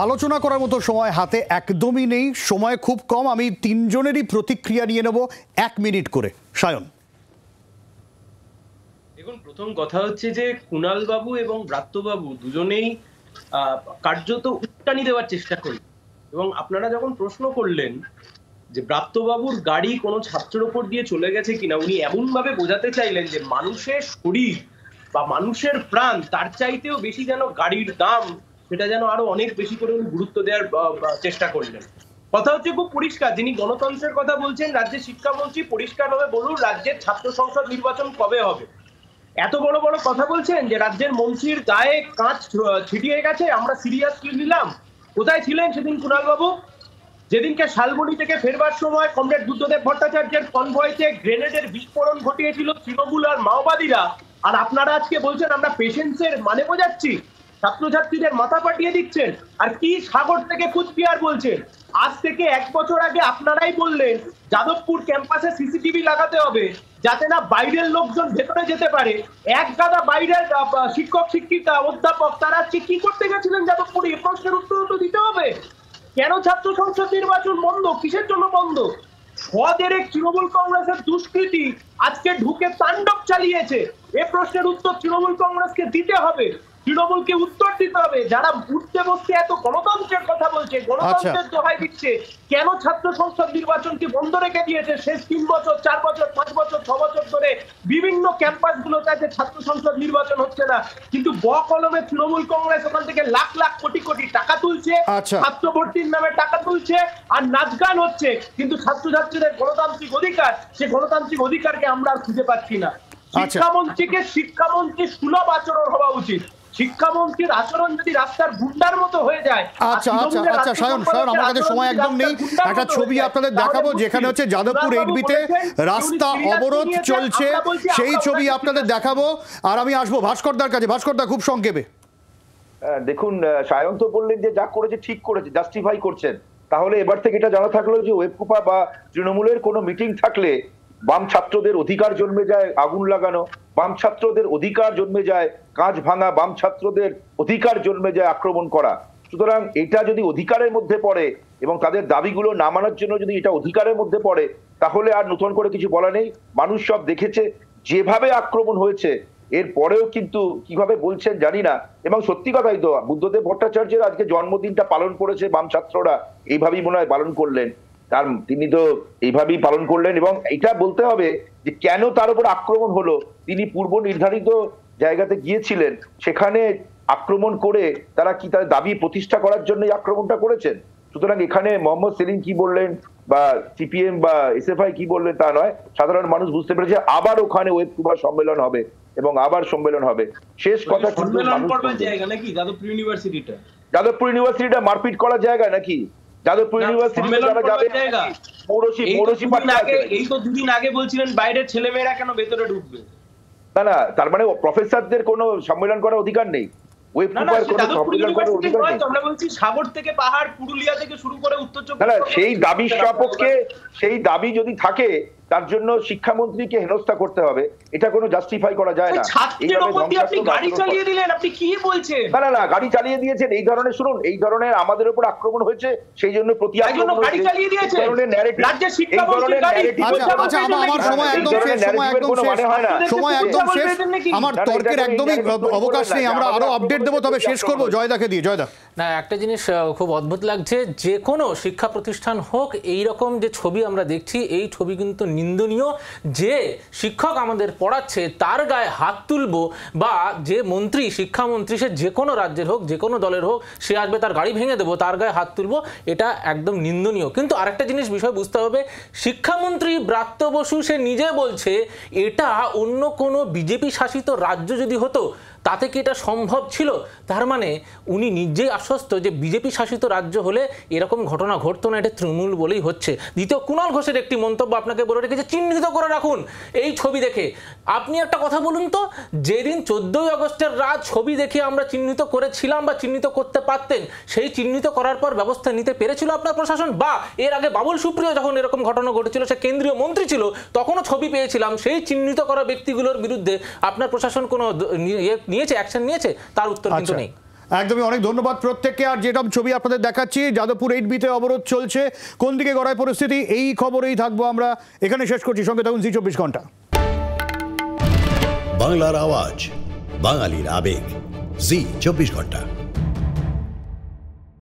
আলোচনা করার মতো সময় হাতে একদমই নেই, সময় খুব কম। আমি তিনজনেরই প্রতিক্রিয়া নিয়ে নেব 1 মিনিট করে। সায়ন, দেখুন, প্রথম কথা হচ্ছে যে কুণাল বাবু এবং ব্রাত্য বাবু দুজনেই কার্যত উস্কানি দেওয়ার চেষ্টা করলেন। এবং আপনারা যখন প্রশ্ন করলেন যে ব্রাত্য বাবুর গাড়ি কোনো ছাত্রের ওপর দিয়ে চলে গেছে কিনা, উনি এমন ভাবে বোঝাতে চাইলেন যে মানুষের শরীর বা মানুষের প্রাণ তার চাইতেও বেশি যেন গাড়ির দাম, সেটা যেন আরো অনেক বেশি করে উনি গুরুত্ব দেওয়ার চেষ্টা করলেন। কথা হচ্ছে খুব পরিষ্কার, যিনি গণতন্ত্রের কথা বলছেন রাজ্যের শিক্ষামন্ত্রী, পরিষ্কারভাবে বলুন রাজ্যের ছাত্র সংসদ নির্বাচন কবে হবে। এত বড় বড় কথা বলছেন যে রাজ্যের মন্ত্রীর গায়ে কাঁচ ছিটিয়ে গেছে, আমরা সিরিয়াসলি নিলাম। কোথায় ছিলেন সেদিন কুণাল বাবু? যেদিনকে শালবনী থেকে ফেরবার সময় কমরেড বুদ্ধদেব ভট্টাচার্যের কনভয়েতে গ্রেনেডের বিস্ফোরণ ঘটিয়েছিল তৃণমূল আর মাওবাদীরা, আর আপনারা আজকে বলছেন আমরা পেশেন্সের মানে বোঝাচ্ছি, ছাত্রছাত্রীদের মাথা পাঠিয়ে দিচ্ছেন। আর কি সাগর থেকে কুচবিহার বলছেন? আজ থেকে 1 বছর আগে আপনারাই বললেন যাদবপুর ক্যাম্পাসে সিসিটিভি লাগাতে হবে যাতে না বাইরের লোকজন ভেতরে যেতে পারে। এক গাদা বাইরের শিক্ষক শিক্ষিকা অধ্যাপক তারা কি করতে গেছিলেন যাদবপুরে? এই প্রশ্নের উত্তর তো দিতে হবে। কেন ছাত্র সংসদ নির্বাচন বন্ধ? কিসের জন্য বন্ধ? সদেরেক তৃণমূল কংগ্রেসের দুষ্কৃতী আজকে ঢুকে তাণ্ডব চালিয়েছে। এই প্রশ্নের উত্তর তৃণমূল কংগ্রেসকে দিতে হবে, তৃণমূলকে উত্তর দিতে হবে। যারা উঠতে বসতে এত গণতন্ত্রের কথা বলছে, গণতন্ত্রের দোহাই দিচ্ছে, কেন ছাত্র সংসদ নির্বাচনকে বন্ধ রেখে দিয়েছে শেষ 3 বছর 4 বছর 5 বছর 6 বছর ধরে বিভিন্ন ক্যাম্পাসগুলোতে আছে ছাত্র সংসদ নির্বাচন হচ্ছে না, কিন্তু বকলমে তৃণমূল কংগ্রেস ওখান থেকে লাখ লাখ কোটি কোটি টাকা তুলছে, ছাত্র ভর্তির নামে টাকা তুলছে আর নাচ গান হচ্ছে, কিন্তু ছাত্রছাত্রীদের গণতান্ত্রিক অধিকার, সে গণতান্ত্রিক অধিকারকে আমরা আর খুঁজে পাচ্ছি না। শিক্ষামন্ত্রীকে শিক্ষামন্ত্রী সুলভ আচরণ হওয়া উচিত। শিক্ষামন্ত্রীর আচরণ যদি রাস্তার গুন্ডার মতো হয়ে যায়। আচ্ছা সায়ন, আমার কাছে সময় একদম নেই। একটা ছবি আপনাদের দেখাবো যেখানে হচ্ছে যাদবপুর 8বিতে রাস্তা অবরোধ চলছে, সেই ছবি আপনাদের দেখাবো। আর আমি আসবো ভাস্করদার কাছে। ভাস্করদা, খুব সংক্ষেপে। দেখুন, সায়ন তো বললেন যে যা করেছে ঠিক করেছে, জাস্টিফাই করছেন। তাহলে এবার থেকে এটা জানা থাকলো যে ওয়েবকুপা বা তৃণমূলের কোনো মিটিং থাকলে বাম ছাত্রদের অধিকার জন্মে যায় আগুন লাগানো, বাম ছাত্রদের অধিকার জন্মে যায় কাঁচ ভাঙা, বাম ছাত্রদের অধিকার জন্মে যায় আক্রমণ করা। সুতরাং এটা যদি অধিকারের মধ্যে পড়ে এবং তাদের দাবিগুলো না মানার জন্য যদি এটা অধিকারের মধ্যে পড়ে, তাহলে আর নতুন করে কিছু বলা নেই। মানুষ সব দেখেছে যেভাবে আক্রমণ হয়েছে, এর পরেও কিন্তু কিভাবে বলছেন জানি না। এবং সত্যি কথাই তো, বুদ্ধদেব ভট্টাচার্যের আজকে জন্মদিনটা পালন করেছে বাম ছাত্ররা, এইভাবেই মনে হয় পালন করলেন। তিনি তো এইভাবেই পালন করলেন। এবং এটা বলতে হবে যে কেন তার উপর আক্রমণ হলো। তিনি পূর্ব নির্ধারিত জায়গাতে গিয়েছিলেন, সেখানে আক্রমণ করে তারা কি তার দাবি প্রতিষ্ঠা করার জন্য আক্রমণটা করেছেন। সুতরাং এখানে মোহাম্মদ সেলিম কি বললেন বা সিপিএম বা এসএফআই কি বললেন তা নয়, সাধারণ মানুষ বুঝতে পেরেছে আবার ওখানে ওয়েবকুপা সম্মেলন হবে এবং আবার সম্মেলন হবে। শেষ কথা, যাদবপুর ইউনিভার্সিটিটা মারপিট করার জায়গা নাকি? যাদবপুর ইউনিভার্সিটিতে যারা যাবে, এই তো 2 দিন আগে বলছিলেন বাইরের ছেলেমেয়েরা কেন ভেতরে ঢুকবে? না, তার মানে প্রফেসরদের কোনো সম্মেলন করার অধিকার নেই। সাগর থেকে পাহাড়, পুরুলিয়া থেকে শুরু করে উত্তর চব্বিশ পরগনা, সেই দাবির সপক্ষে, সেই দাবি যদি থাকে তার জন্য শিক্ষামন্ত্রীকে হেনস্থা করতে হবে। এটা কোনো জাস্টিফাই করা যায় না। গাড়ি চালিয়ে দিলেন, আপনি কি বলছেন? না, গাড়ি চালিয়ে দিয়েছেন এই ধরনের, শুনুন, এই ধরনের আমাদের উপর আক্রমণ হয়েছে, সেই জন্য গাড়ি চালিয়ে দিয়েছে রাজ্যের শিক্ষামন্ত্রী। সময় একদম শেষ, আমার তর্কের একদমই অবকাশ নেই। আমরা আরো আপডেট দেবো, তবে শেষ করবো জয়দাকে দিয়ে। জয়দা, না, একটা জিনিস খুব অদ্ভুত লাগছে, যে কোনো শিক্ষা প্রতিষ্ঠান হোক এই রকম যে ছবি আমরা দেখছি, এই ছবি কিন্তু নিন্দনীয়। যে শিক্ষক আমাদের পড়াচ্ছে তার গায়ে হাত তুলবো, বা যে মন্ত্রী, শিক্ষামন্ত্রী, সে যে কোনো রাজ্যের হোক, যে কোনো দলের হোক, সে আসবে তার গাড়ি ভেঙে দেবো, তার গায়ে হাত তুলবো, এটা একদম নিন্দনীয়। কিন্তু আরেকটা জিনিস বিষয় বুঝতে হবে, শিক্ষামন্ত্রী ব্রাত্য বসু সে নিজে বলছে এটা অন্য কোনো বিজেপি শাসিত রাজ্য যদি হতো তাতে কি এটা সম্ভব ছিল? তার মানে উনি নিজেই আশ্বস্ত যে বিজেপি শাসিত রাজ্য হলে এরকম ঘটনা ঘটতো না, এটা তৃণমূল বলেই হচ্ছে। দ্বিতীয়, কুণাল ঘোষের একটি মন্তব্য আপনাকে বলে রেখেছে, চিহ্নিত করে রাখুন এই ছবি দেখে। আপনি একটা কথা বলুন তো, যেদিন 14ই আগস্টের রাত ছবি দেখে আমরা চিহ্নিত করেছিলাম বা চিহ্নিত করতে পারতেন, সেই চিহ্নিত করার পর ব্যবস্থা নিতে পেরেছিল আপনার প্রশাসন? বা এর আগে বাবুল সুপ্রিয় যখন এরকম ঘটনা ঘটেছিল, সে কেন্দ্রীয় মন্ত্রী ছিল, তখনও ছবি পেয়েছিলাম, সেই চিহ্নিত করা ব্যক্তিগুলোর বিরুদ্ধে আপনার প্রশাসন কোনো নিয়েছে, অ্যাকশন নিয়েছে? তার উত্তর কিন্তু নেই। একদমই, অনেক ধন্যবাদ প্রত্যেককে। আর যেটা ছবি আপনাদের দেখাচ্ছি, যাদবপুর 8B-তে অবরোধ চলছে, কোন দিকে গড়ায় পরিস্থিতি, এই খবরেই থাকবো আমরা। এখানে শেষ করছি, সঙ্গে থাকুন জি 24 ঘন্টা। বাংলার আওয়াজ, বাঙালির আবেগ, জি 24 ঘন্টা।